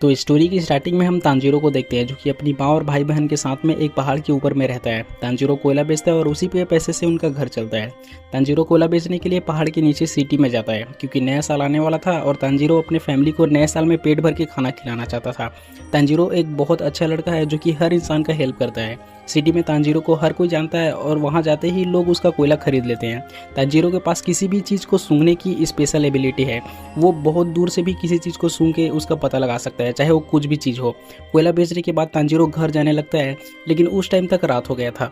तो स्टोरी की स्टार्टिंग में हम तांजीरो को देखते हैं जो कि अपनी माँ और भाई बहन के साथ में एक पहाड़ के ऊपर में रहता है। तांजीरो कोयला बेचता है और उसी पे पैसे से उनका घर चलता है। तांजीरो कोयला बेचने के लिए पहाड़ के नीचे सिटी में जाता है क्योंकि नया साल आने वाला था और तांजीरो अपने फैमिली को नए साल में पेट भर के खाना खिलाना चाहता था। तांजीरो एक बहुत अच्छा लड़का है जो कि हर इंसान का हेल्प करता है। सिटी में तांजीरो को हर कोई जानता है और वहाँ जाते ही लोग उसका कोयला खरीद लेते हैं। तांजीरो के पास किसी भी चीज़ को सूंघने की स्पेशल एबिलिटी है। वो बहुत दूर से भी किसी चीज़ को सूंघ के उसका पता लगा सकता है, चाहे वो कुछ भी चीज़ हो। कोयला बेचने के बाद तांजीरो घर जाने लगता है, लेकिन उस टाइम तक रात हो गया था।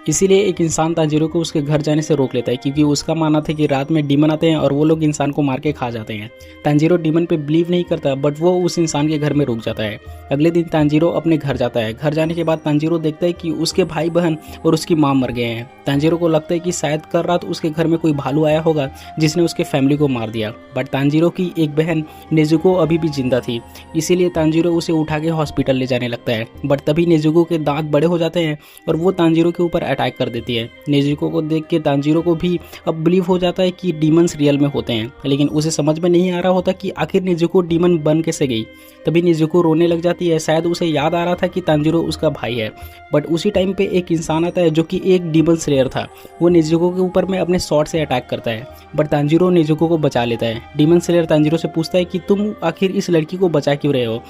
इसीलिए एक इंसान तांजीरो को उसके घर जाने से रोक लेता है क्योंकि उसका मानना था कि रात में डीमन आते हैं और वो लोग इंसान को मार के खा जाते हैं। तांजीरो डीमन पे बिलीव नहीं करता, बट वो उस इंसान के घर में रुक जाता है। अगले दिन तांजीरो अपने घर जाता है। घर जाने के बाद तांजीरो देखता है कि उसके भाई बहन और उसकी माँ मर गए हैं। तांजीरो को लगता है कि शायद कल रात उसके घर में कोई भालू आया होगा जिसने उसके फैमिली को मार दिया। बट तांजीरो की एक बहन नेजुको अभी भी जिंदा थी, इसीलिए तांजीरो उसे उठा के हॉस्पिटल ले जाने लगता है। बट तभी नेजुको के दांत बड़े हो जाते हैं और वो तांजीरो के ऊपर अटैक कर देती है। नेजुको को देख के तांजीरो को भी अब बिलीव हो जाता है कि डीमंस रियल में होते हैं, लेकिन उसे समझ में नहीं आ रहा होता कि आखिर नेजुको डीमन बन कैसे गई। तभी नेजुको रोने लग जाती है। शायद उसे याद आ रहा था कि तांजीरो उसका भाई है। बट उसी टाइम पे एक इंसान आता है जो कि एक डीमन स्लेयर था। वो नेजुको के ऊपर में अपने शॉट से अटैक करता है, बट तांजीरो नेजुको को बचा लेता है। डीमन स्लेयर तांजीरो से पूछता है कि तुम आखिर इस लड़की को बचा क्यों रहे हो,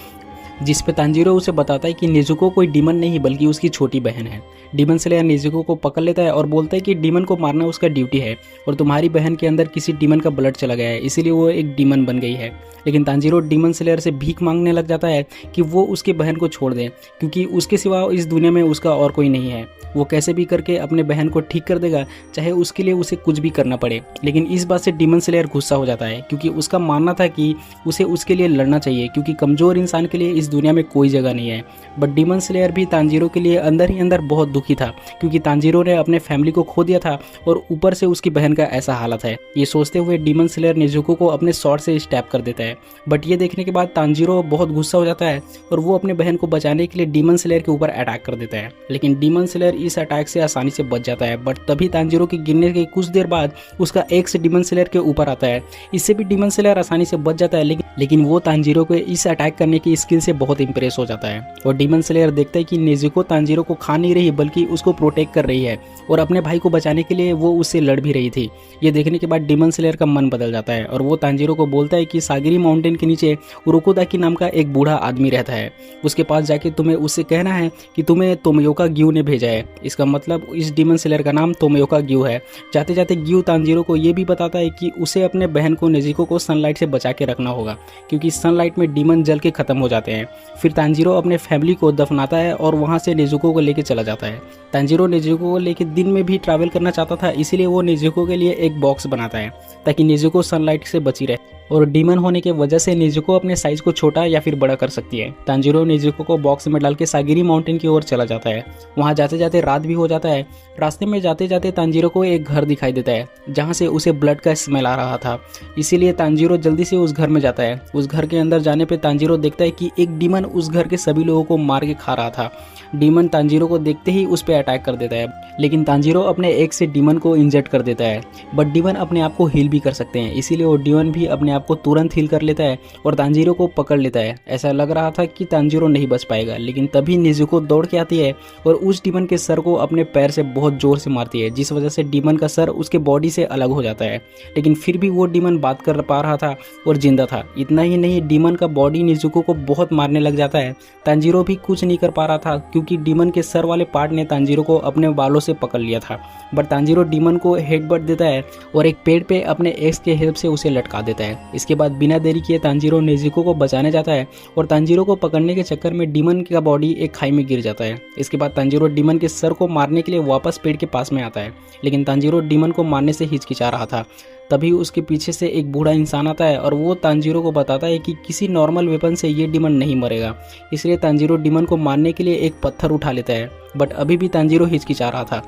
जिस पे तांजीरो उसे बताता है कि नेजुको कोई डीमन नहीं बल्कि उसकी छोटी बहन है। डीमन स्लेयर नेजुको को पकड़ लेता है और बोलता है कि डीमन को मारना उसका ड्यूटी है और तुम्हारी बहन के अंदर किसी डीमन का ब्लड चला गया है, इसीलिए वो एक डीमन बन गई है। लेकिन तांजीरो डीमन स्लेयर से भीख मांगने लग जाता है कि वो उसकी बहन को छोड़ दे क्योंकि उसके सिवा इस दुनिया में उसका और कोई नहीं है। वो कैसे भी करके अपने बहन को ठीक कर देगा, चाहे उसके लिए उसे कुछ भी करना पड़े। लेकिन इस बात से डीमन स्लेयर गुस्सा हो जाता है क्योंकि उसका मानना था कि उसे उसके लिए लड़ना चाहिए क्योंकि कमज़ोर इंसान के लिए इस दुनिया में कोई जगह नहीं है। बट डीमन स्लेयर भी तांजीरो के लिए अंदर ही अंदर बहुत दुखी था क्योंकि तांजीरो ने अपने फैमिली को खो दिया था और ऊपर से उसकी बहन का ऐसा हालत है। ये सोचते हुए डीमन स्लेयर नेजुको को अपने शॉट से स्टैप कर देता है। बट ये देखने के बाद तांजीरो बहुत गुस्सा हो जाता है और वो अपने बहन को बचाने के लिए डीमन स्लेयर के ऊपर अटैक कर देता है। लेकिन डीमन स्लेयर इस अटैक से आसानी से बच जाता है। बट तभी तांजीरो के गिरने के कुछ देर बाद उसका एक्स डीमन स्लेयर के ऊपर आता है। इससे भी डीमन स्लेयर आसानी से बच जाता है, लेकिन वो तांजीरो को इस अटैक करने की स्किल से बहुत इंप्रेस हो जाता है। और डीमन स्लेयर देखता है कि नेजुको तांजीरो को खा नहीं रही बल्कि उसको प्रोटेक्ट कर रही है और अपने भाई को बचाने के लिए वो उससे लड़ भी रही थी। ये देखने के बाद डीमन स्लेयर का मन बदल जाता है और वो तांजीरो को बोलता है कि सागिरी माउंटेन के नीचे उरोकोदाकी नाम का एक बूढ़ा आदमी रहता है, उसके पास जाके तुम्हें उससे कहना है कि तुम्हें तोमयोका ग्यू ने भेजा है। इसका मतलब इस डीमन स्लेयर का नाम तोमयोका ग्यू है। जाते जाते ग्यू तांजीरो को ये भी बताता है कि उसे अपने बहन को नेजुको को सनलाइट से बचा के रखना होगा क्योंकि सनलाइट में डीमन जल के खत्म हो जाते हैं। फिर तांजीरो अपने फैमिली को दफनाता है और वहाँ से नेजुको को लेके चला जाता है। तांजीरो नेजुको को लेके दिन में भी ट्रैवल करना चाहता था, इसीलिए वो नेजुको के लिए एक बॉक्स बनाता है ताकि नेजुको सनलाइट से बची रहे और डीमन होने के वजह से नेजुको अपने साइज को छोटा या फिर बड़ा कर सकती है। तांजीरो नेजुको को बॉक्स में डाल के सागिरी माउंटेन की ओर चला जाता है। वहाँ जाते जाते रात भी हो जाता है। रास्ते में जाते जाते तांजीरो को एक घर दिखाई देता है जहाँ से उसे ब्लड का स्मेल आ रहा था, इसीलिए तांजीरो जल्दी से उस घर में जाता है। उस घर के अंदर जाने पर तांजीरो देखता है कि एक डीमन उस घर के सभी लोगों को मार के खा रहा था। डीमन तांजीरो को देखते ही उस पर अटैक कर देता है, लेकिन तांजीरो अपने एक से डीमन को इंजेक्ट कर देता है। बट डीमन अपने आप को हील भी कर सकते हैं, इसीलिए वो डीमन भी अपने आप को तुरंत हील कर लेता है और तांजीरो को पकड़ लेता है। ऐसा लग रहा था कि तांजीरो नहीं बच पाएगा, लेकिन तभी नेजुको दौड़ के आती है और उस डीमन के सर को अपने पैर से बहुत जोर से मारती है, जिस वजह से डीमन का सर उसके बॉडी से अलग हो जाता है। लेकिन फिर भी वो डीमन बात कर पा रहा था और जिंदा था। इतना ही नहीं, डीमन का बॉडी नेजुको को बहुत मारने लग जाता है। तांजीरो भी कुछ नहीं कर पा रहा था क्योंकि डीमन के सर वाले पार्ट ने तांजीरो को अपने बालों से पकड़ लिया था। बट तांजीरो डीमन को हेडबट देता है और एक पेड़ पे अपने एक्स के हेल्प से उसे लटका देता है। इसके बाद बिना देरी किए तांजीरो नेजुको को बचाने जाता है और तांजीरो को पकड़ने के चक्कर में डीमन का बॉडी एक खाई में गिर जाता है। इसके बाद तांजीरो डीमन के सर को मारने के लिए वापस पेड़ के पास में आता है, लेकिन तांजीरो डीमन को मारने से हिचकिचा रहा था। तभी उसके पीछे से एक बूढ़ा इंसान आता है और वो तांजीरो को बताता है कि किसी नॉर्मल वेपन से ये डीमन नहीं मरेगा। इसलिए तांजीरो डीमन को मारने के लिए एक पत्थर उठा लेता है, बट अभी भी तांजीरो हिचकिचा रहा था।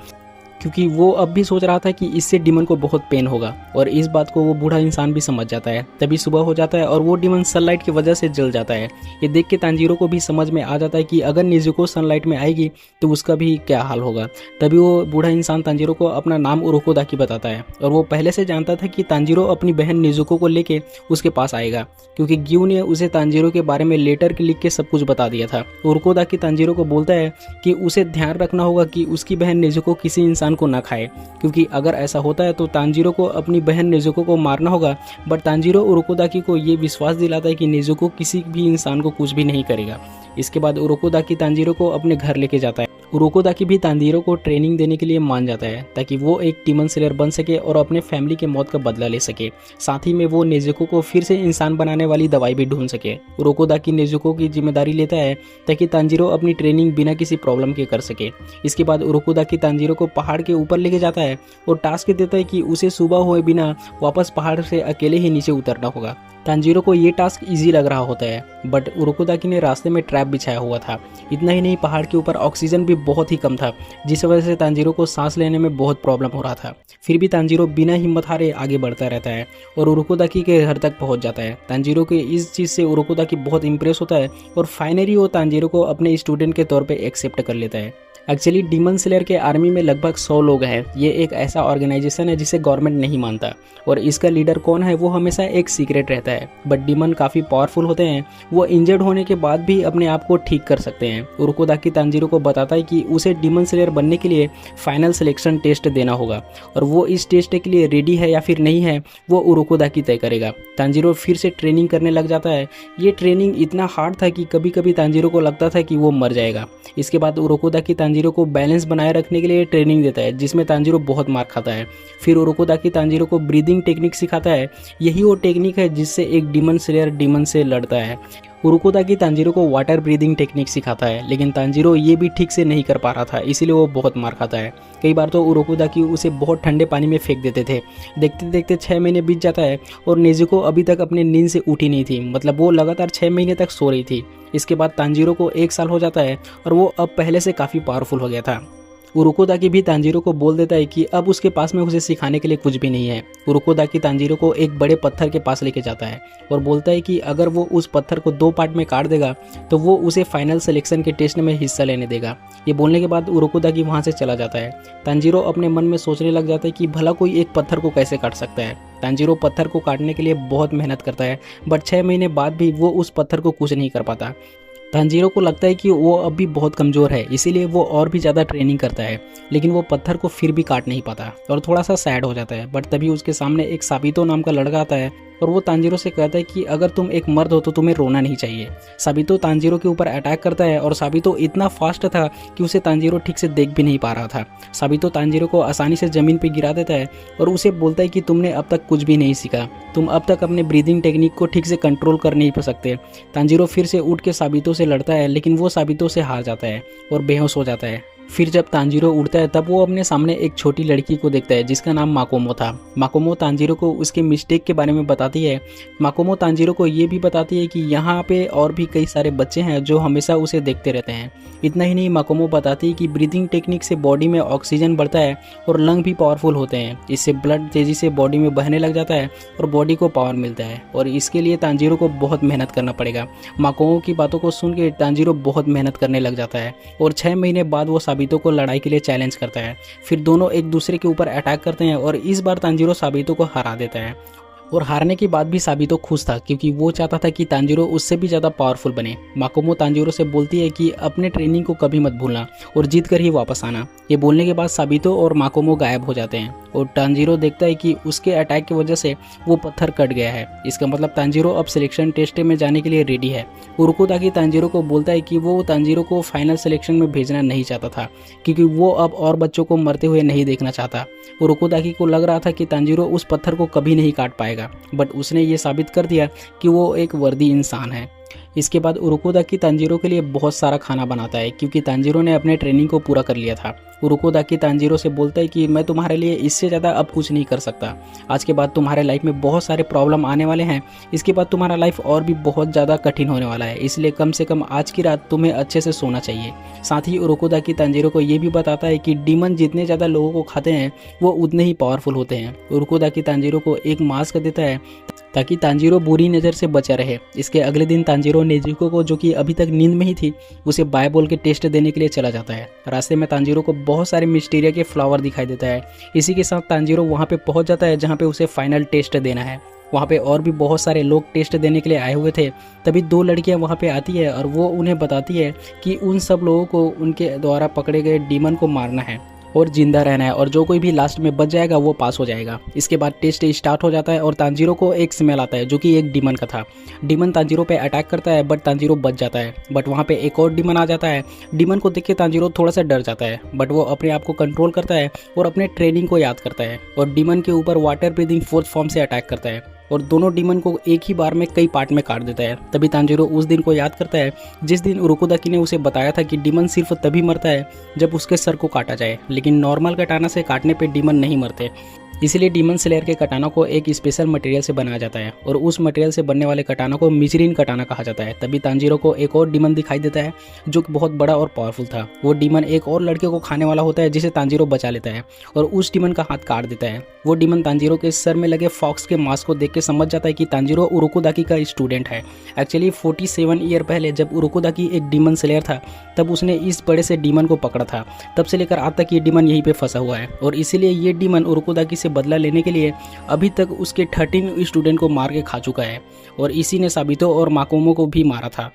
क्योंकि वो अब भी सोच रहा था कि इससे डीमन को बहुत पेन होगा और इस बात को वो बूढ़ा इंसान भी समझ जाता है। तभी सुबह हो जाता है और वो डीमन सनलाइट की वजह से जल जाता है। ये देख के तांजीरो को भी समझ में आ जाता है कि अगर नेजुको सनलाइट में आएगी तो उसका भी क्या हाल होगा। तभी वो बूढ़ा इंसान तांजीरो को अपना नाम उरोकोदाकी बताता है और वो पहले से जानता था कि तांजीरो अपनी बहन नेजुको को लेके उसके पास आएगा, क्योंकि ग्यू ने उसे तांजीरो के बारे में लेटर लिख के सब कुछ बता दिया था। उरोकोदाकी तांजीरो को बोलता है कि उसे ध्यान रखना होगा कि उसकी बहन नेजुको किसी इंसान को ना खाए, क्योंकि अगर ऐसा होता है तो तांजीरो को अपनी बहन नेजुको को मारना होगा। बट तांजीरो उरोकोदाकी को ये विश्वास दिलाता है कि नेजुको किसी भी इंसान को कुछ भी नहीं करेगा। इसके बाद उरोकोदाकी तांजीरो को अपने घर लेके जाता है। उरोकोदाकी भी तांजीरो को ट्रेनिंग देने के लिए मान जाता है ताकि वो एक डीमन स्लेयर बन सके और अपने फैमिली के मौत का बदला ले सके। साथ ही में वो नेजुको को फिर से इंसान बनाने वाली दवाई भी ढूंढ सके। उरोकोदाकी नेजुको की जिम्मेदारी लेता है ताकि तांजीरो अपनी ट्रेनिंग बिना किसी प्रॉब्लम के कर सके। इसके बाद उरोकोदाकी तांजीरो को पहाड़ के ऊपर लेके जाता है और टास्क देता है कि उसे सुबह हुए बिना वापस पहाड़ से अकेले ही नीचे उतरना होगा। तांजीरो को ये टास्क इजी लग रहा होता है, बट उरोकोदाकी ने रास्ते में ट्रैप बिछाया हुआ था। इतना ही नहीं, पहाड़ के ऊपर ऑक्सीजन भी बहुत ही कम था, जिस वजह से तांजीरो को सांस लेने में बहुत प्रॉब्लम हो रहा था। फिर भी तांजीरो बिना हिम्मत हारे आगे बढ़ता रहता है और उरोकोदाकी के घर तक पहुंच जाता है। तांजीरो के इस चीज़ से उरोकोदाकी बहुत इंप्रेस होता है और फाइनली वो तांजीरो को अपने स्टूडेंट के तौर पर एक्सेप्ट कर लेता है। एक्चुअली डीमन स्लेयर के आर्मी में लगभग 100 लोग हैं। ये एक ऐसा ऑर्गेनाइजेशन है जिसे गवर्नमेंट नहीं मानता और इसका लीडर कौन है वो हमेशा एक सीक्रेट रहता है। बट डीमन काफ़ी पावरफुल होते हैं, वो इंजर्ड होने के बाद भी अपने आप को ठीक कर सकते हैं। उरोकोदाकी तांजीरो को बताता है कि उसे डीमन स्लेयर बनने के लिए फाइनल सिलेक्शन टेस्ट देना होगा और वो इस टेस्ट के लिए रेडी है या फिर नहीं है वो उरोकोदाकी तय करेगा। तांजीरो फिर से ट्रेनिंग करने लग जाता है। ये ट्रेनिंग इतना हार्ड था कि कभी कभी तांजीरो को लगता था कि वो मर जाएगा। इसके बाद उरोकोदाकी तांजीरो को बैलेंस बनाए रखने के लिए ट्रेनिंग देता है, जिसमें तांजीरो बहुत मार खाता है। फिर उरोकोदाकी तांजीरो को ब्रीदिंग टेक्निक सिखाता है। यही वो टेक्निक है जिससे एक डीमन स्लेयर डीमन से लड़ता है। उरोकोदाकी तांजीरो को वाटर ब्रीदिंग टेक्निक सिखाता है, लेकिन तांजीरो ये भी ठीक से नहीं कर पा रहा था, इसीलिए वो बहुत मार खाता है। कई बार तो उरोकोदाकी उसे बहुत ठंडे पानी में फेंक देते थे। देखते देखते 6 महीने बीत जाता है और नेजुको अभी तक अपने नींद से उठी नहीं थी, मतलब वो लगातार 6 महीने तक सो रही थी। इसके बाद तांजीरो को 1 साल हो जाता है और वो अब पहले से काफ़ी पावरफुल हो गया था। उरोकोदाकी भी तांजीरो को बोल देता है कि अब उसके पास में उसे सिखाने के लिए कुछ भी नहीं है। उरोकोदाकी तांजीरो को एक बड़े पत्थर के पास लेके जाता है और बोलता है कि अगर वो उस पत्थर को 2 पार्ट में काट देगा तो वो उसे फाइनल सिलेक्शन के टेस्ट में हिस्सा लेने देगा। ये बोलने के बाद उरोकोदाकी वहाँ से चला जाता है। तांजीरो अपने मन में सोचने लग जाता है कि भला कोई एक पत्थर को कैसे काट सकता है। तांजीरो पत्थर को काटने के लिए बहुत मेहनत करता है, बट 6 महीने बाद भी वो उस पत्थर को कुछ नहीं कर पाता। तांजीरो को लगता है कि वो अब भी बहुत कमज़ोर है, इसीलिए वो और भी ज़्यादा ट्रेनिंग करता है, लेकिन वो पत्थर को फिर भी काट नहीं पाता और थोड़ा सा सैड हो जाता है। बट तभी उसके सामने एक साबितो नाम का लड़का आता है और वो तांजीरो से कहता है कि अगर तुम एक मर्द हो तो तुम्हें रोना नहीं चाहिए। साबितो तांजीरो के ऊपर अटैक करता है और साबितो इतना फास्ट था कि उसे तांजीरो ठीक से देख भी नहीं पा रहा था। साबितो तांजीरो को आसानी से ज़मीन पर गिरा देता है और उसे बोलता है कि तुमने अब तक कुछ भी नहीं सीखा, तुम अब तक अपने ब्रीदिंग टेक्निक को ठीक से कंट्रोल कर नहीं पा सकते। तांजीरो फिर से उठ के साबितो से लड़ता है, लेकिन वो साबितो से हार जाता है और बेहोश हो जाता है। फिर जब तांजीरो उड़ता है तब वो अपने सामने एक छोटी लड़की को देखता है जिसका नाम माकोमो था। माकोमो तांजीरो को उसके मिस्टेक के बारे में बताती है। माकोमो तांजीरो को ये भी बताती है कि यहाँ पे और भी कई सारे बच्चे हैं जो हमेशा उसे देखते रहते हैं। इतना ही नहीं, माकोमो बताती है कि ब्रीदिंग टेक्निक से बॉडी में ऑक्सीजन बढ़ता है और लंग भी पावरफुल होते हैं। इससे ब्लड तेज़ी से बॉडी में बहने लग जाता है और बॉडी को पावर मिलता है और इसके लिए तांजीरो को बहुत मेहनत करना पड़ेगा। माकोमो की बातों को सुन के तांजीरो बहुत मेहनत करने लग जाता है और 6 महीने बाद वो साबितो को लड़ाई के लिए चैलेंज करता है। फिर दोनों एक दूसरे के ऊपर अटैक करते हैं और इस बार तांजीरो साबितो को हरा देता है और हारने के बाद भी साबितो खुश था क्योंकि वो चाहता था कि तांजीरो उससे भी ज़्यादा पावरफुल बने। माकोमो तांजीरो से बोलती है कि अपने ट्रेनिंग को कभी मत भूलना और जीत कर ही वापस आना। ये बोलने के बाद साबितो और माकोमो गायब हो जाते हैं और तांजीरो देखता है कि उसके अटैक की वजह से वो पत्थर कट गया है। इसका मतलब तांजीरो अब सिलेक्शन टेस्ट में जाने के लिए रेडी है। उरोकोदाकी तांजीरो को बोलता है कि वो तांजीरो को फाइनल सिलेक्शन में भेजना नहीं चाहता था क्योंकि वो अब और बच्चों को मरते हुए नहीं देखना चाहता। उरोकोदाकी को लग रहा था कि तांजीरो उस पत्थर को कभी नहीं काट पाएगा, बट उसने ये साबित कर दिया कि वो एक वर्दी इंसान है। इसके बाद उरोकोदाकी तांजीरो के लिए बहुत सारा खाना बनाता है क्योंकि तांजीरो ने अपने ट्रेनिंग को पूरा कर लिया था। उरोकोदाकी तांजीरो से बोलता है कि मैं तुम्हारे लिए इससे ज़्यादा अब कुछ नहीं कर सकता। आज के बाद तुम्हारे लाइफ में बहुत सारे प्रॉब्लम आने वाले हैं, इसके बाद तुम्हारा लाइफ और भी बहुत ज़्यादा कठिन होने वाला है, इसलिए कम से कम आज की रात तुम्हें अच्छे से सोना चाहिए। साथ ही उरोकोदाकी तांजीरो को ये भी बताता है कि डीमन जितने ज़्यादा लोगों को खाते हैं वो उतने ही पावरफुल होते हैं। उरोकोदाकी तांजीरो को एक मास्क देता है ताकि तांजीरो बुरी नज़र से बचा रहे। इसके अगले दिन तांजीरो नेजुको को, जो कि अभी तक नींद में ही थी, उसे बाय बोल के टेस्ट देने के लिए चला जाता है। रास्ते में तांजीरो को बहुत सारे मिस्टीरिया के फ्लावर दिखाई देता है। इसी के साथ तांजीरो वहाँ पे पहुँच जाता है जहाँ पे उसे फाइनल टेस्ट देना है। वहाँ पे और भी बहुत सारे लोग टेस्ट देने के लिए आए हुए थे। तभी दो लड़कियाँ वहाँ पे आती है और वो उन्हें बताती है कि उन सब लोगों को उनके द्वारा पकड़े गए डीमन को मारना है और जिंदा रहना है, और जो कोई भी लास्ट में बच जाएगा वो पास हो जाएगा। इसके बाद टेस्ट स्टार्ट हो जाता है और तांजीरो को एक स्मेल आता है जो कि एक डीमन का था। डीमन तांजीरो पे अटैक करता है बट तांजीरो बच जाता है। बट वहाँ पे एक और डीमन आ जाता है। डीमन को देख के तांजीरो थोड़ा सा डर जाता है, बट वो अपने आप को कंट्रोल करता है और अपने ट्रेनिंग को याद करता है और डीमन के ऊपर वाटर ब्रीदिंग फोर्थ फॉर्म से अटैक करता है और दोनों डीमन को एक ही बार में कई पार्ट में काट देता है। तभी तांजीरो उस दिन को याद करता है जिस दिन उरोकोदाकी ने उसे बताया था कि डीमन सिर्फ तभी मरता है जब उसके सर को काटा जाए, लेकिन नॉर्मल कटाना से काटने पे डीमन नहीं मरते। इसीलिए डीमन स्लेयर के कटाना को एक स्पेशल मटेरियल से बनाया जाता है और उस मटेरियल से बनने वाले कटाना को मिजरीन कटाना कहा जाता है। तभी तांजीरो को एक और डीमन दिखाई देता है जो कि बहुत बड़ा और पावरफुल था। वो डीमन एक और लड़के को खाने वाला होता है जिसे तांजीरो बचा लेता है और उस डीमन का हाथ काट देता है। वो डीमन तांजीरो के सर में लगे फॉक्स के मास्क को देख के समझ जाता है कि तांजीरो उरोकोदाकी का स्टूडेंट है। एक्चुअली 47 ईयर पहले जब उरोकोदाकी एक डीमन स्लेयर था तब उसने इस बड़े से डीमन को पकड़ा था। तब से लेकर आज तक ये डीमन यहीं पे फंसा हुआ है और इसीलिए ये डीमन उरोकोदाकी से बदला लेने के लिए अभी तक उसके 13 स्टूडेंट को मार के खा चुका है और इसी ने साबितो और माकोमो को भी मारा था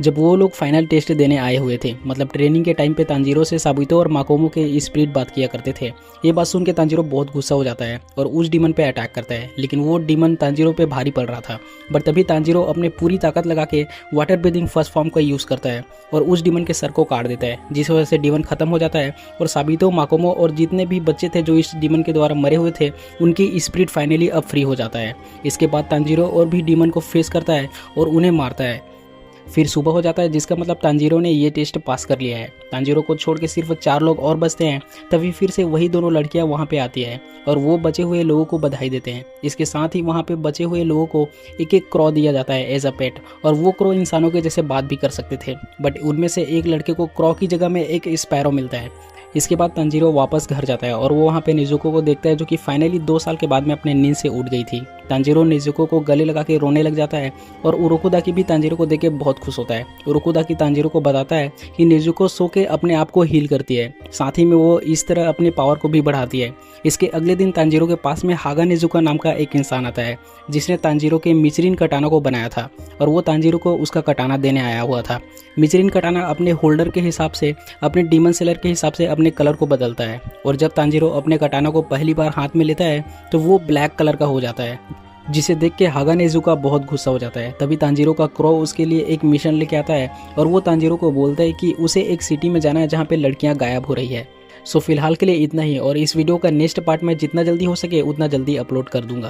जब वो लोग फाइनल टेस्ट देने आए हुए थे। मतलब ट्रेनिंग के टाइम पे तांजीरो से साबितो और माकोमो के स्पिरिट बात किया करते थे। ये बात सुन के तांजीरो बहुत गुस्सा हो जाता है और उस डीमन पे अटैक करता है, लेकिन वो डीमन तांजीरो पे भारी पड़ रहा था। बट तभी तांजीरो अपने पूरी ताकत लगा के वाटर ब्रीदिंग फर्स्ट फॉर्म का यूज़ करता है और उस डीमन के सर को काट देता है, जिस वजह से डीमन खत्म हो जाता है और साबितो, माकोमो और जितने भी बच्चे थे जो इस डीमन के द्वारा मरे हुए थे उनकी स्पिरिट फाइनली अब फ्री हो जाता है। इसके बाद तांजीरो और भी डीमन को फेस करता है और उन्हें मारता है। फिर सुबह हो जाता है जिसका मतलब तांजीरो ने ये टेस्ट पास कर लिया है। तांजीरो को छोड़ के सिर्फ 4 लोग और बचते हैं। तभी फिर से वही दोनों लड़कियां वहां पे आती है और वो बचे हुए लोगों को बधाई देते हैं। इसके साथ ही वहां पे बचे हुए लोगों को एक एक क्रो दिया जाता है एज अ पेट, और वो क्रो इंसानों के जैसे बात भी कर सकते थे। बट उनमें से एक लड़के को क्रो की जगह में एक स्पैरो मिलता है। इसके बाद तांजीरो वापस घर जाता है और वो वहाँ पे नेजुको को देखता है जो कि फाइनली 2 साल के बाद में अपने नींद से उठ गई थी। तांजीरो नेजुको को गले लगा के रोने लग जाता है और उरोकोदाकी भी तांजीरो को देख के बहुत खुश होता है। उरोकोदाकी तांजीरो को बताता है कि नेजुको सो के अपने आप को हील करती है, साथ ही में वो इस तरह अपने पावर को भी बढ़ाती है। इसके अगले दिन तांजीरो के पास में हागा नेजुका नाम का एक इंसान आता है जिसने तांजीरो के मिजरीन कटाना को बनाया था और वो तांजीरो को उसका कटाना देने आया हुआ था। मिजरीन कटाना अपने होल्डर के हिसाब से, अपने डीमन सेलर के हिसाब से अपने कलर को बदलता है और जब तांजीरो अपने कटाना को पहली बार हाथ में लेता है तो वो ब्लैक कलर का हो जाता है, जिसे देख के हागा नेजुका बहुत गुस्सा हो जाता है। तभी तांजीरो का क्रो उसके लिए एक मिशन लेके आता है और वो तांजीरो को बोलता है कि उसे एक सिटी में जाना है जहाँ पे लड़कियाँ गायब हो रही है। सो फिलहाल के लिए इतना ही, और इस वीडियो का नेक्स्ट पार्ट में जितना जल्दी हो सके उतना जल्दी अपलोड कर दूंगा।